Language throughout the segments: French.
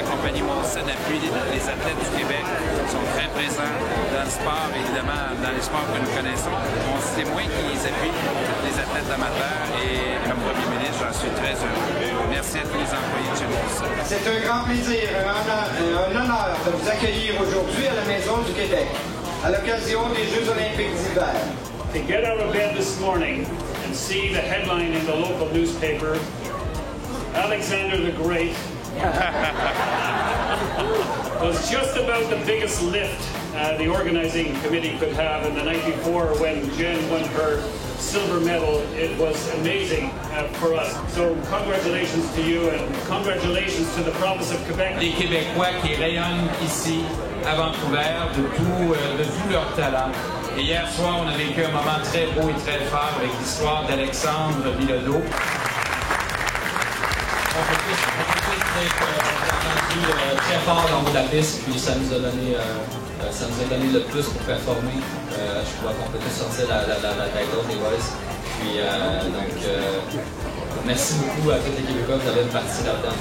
compagnie Molson appuie les athlètes du Québec. Ils sont très présents dans le sport, évidemment, dans les sports que nous connaissons. C'est moi qui les appuie, les athlètes amateurs, et comme Premier ministre, j'en suis très heureux. Merci à tous les employés de chez Molson. C'est un grand plaisir, un honneur de vous accueillir aujourd'hui à la Maison du Québec, à l'occasion des Jeux olympiques d'hiver. To get out of bed this morning and see the headline in the local newspaper, Alexander the Great was just about the biggest lift the organizing committee could have. And the night before, when Jen won her silver medal, it was amazing for us. So congratulations to you and congratulations to the province of Quebec. Les Québécois qui rayonnent ici à Vancouver de tout leur talent. Et hier soir, on a vécu un moment très beau et très fort avec l'histoire d'Alexandre Bilodeau. On peut tous être entendu très fort dans la piste, puis ça nous a donné le plus pour performer. Je crois qu'on peut tous sortir la tête haute des boys. Puis merci beaucoup à tous les Québécois, vous avez une partie là-dedans.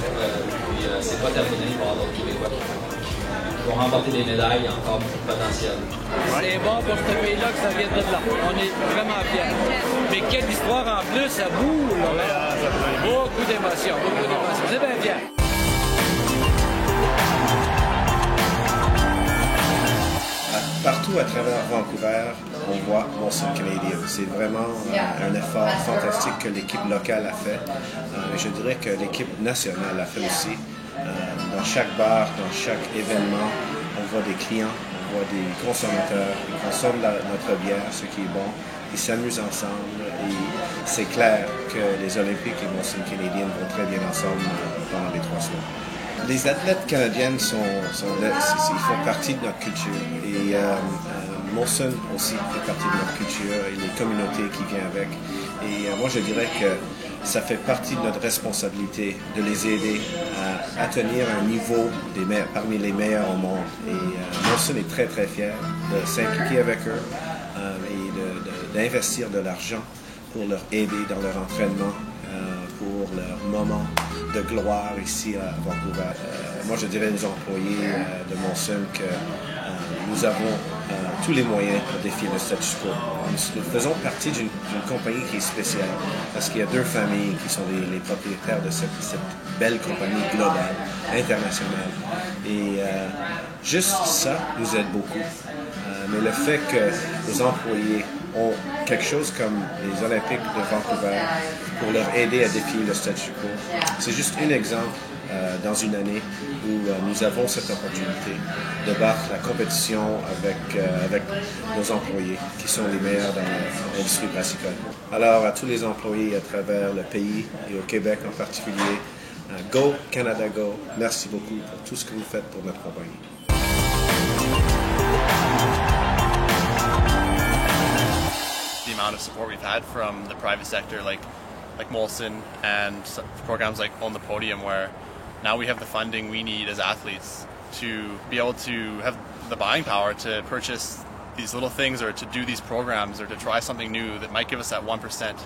Puis c'est pas terminé, il va y avoir d'autres Québécois qui vont remporter des médailles, il y a encore beaucoup de potentiel. C'est bon pour ce pays-là que ça vient de là. On est vraiment fiers. Mais quelle histoire en plus, ça boule, là. Beaucoup d'émotions, beaucoup d'émotions. C'est bien fier. Partout à travers Vancouver, on voit Molson Canadian. C'est vraiment un effort fantastique que l'équipe locale a fait. Et je dirais que l'équipe nationale a fait aussi. Dans chaque bar, dans chaque événement, on voit des clients, on voit des consommateurs, ils consomment notre bière, ce qui est bon, ils s'amusent ensemble et c'est clair que les Olympiques et Molson Canadian vont très bien ensemble pendant les 3 semaines. Les athlètes canadiennes sont là, ils font partie de notre culture et Molson aussi fait partie de notre culture et les communautés qui viennent avec. Et moi je dirais que ça fait partie de notre responsabilité de les aider à atteindre un niveau parmi les meilleurs au monde. Et Molson est très très fier de s'impliquer avec eux et d'investir de l'argent pour leur aider dans leur entraînement, pour leur moment de gloire ici à Vancouver. Moi je dirais aux employés de Molson que nous avons tous les moyens pour défier le status quo. Nous faisons partie d'une compagnie qui est spéciale parce qu'il y a 2 familles qui sont les propriétaires de cette belle compagnie globale, internationale. Et juste ça nous aide beaucoup. Mais le fait que nos employés ont quelque chose comme les Olympiques de Vancouver pour leur aider à défier le statu quo, c'est juste un exemple dans une année où nous avons cette opportunité de battre la compétition avec nos employés qui sont les meilleurs dans l'industrie brassicole. Alors à tous les employés à travers le pays et au Québec en particulier, Go Canada Go, merci beaucoup pour tout ce que vous faites pour notre compagnie. The amount of support we've had from the private sector like Molson and programs like On the Podium, where now we have the funding we need as athletes to be able to have the buying power to purchase these little things or to do these programs or to try something new that might give us that 1%,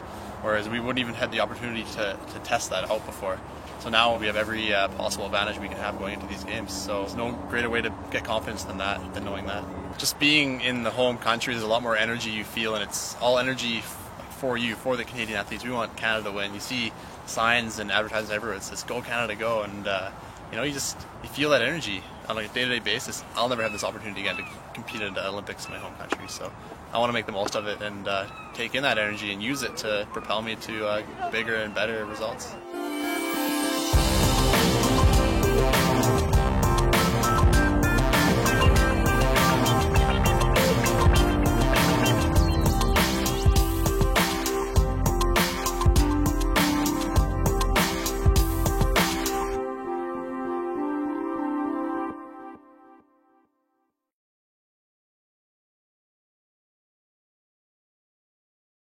whereas we wouldn't even have the opportunity to test that out before. So now we have every possible advantage we can have going into these games. So there's no greater way to get confidence than knowing that. Just being in the home country, there's a lot more energy you feel, and it's all energy for you, for the Canadian athletes. We want Canada to win. You see signs and advertisements everywhere. It says "Go Canada, go!" and you feel that energy on a day-to-day basis. I'll never have this opportunity again to compete at the Olympics in my home country, so I want to make the most of it and take in that energy and use it to propel me to bigger and better results.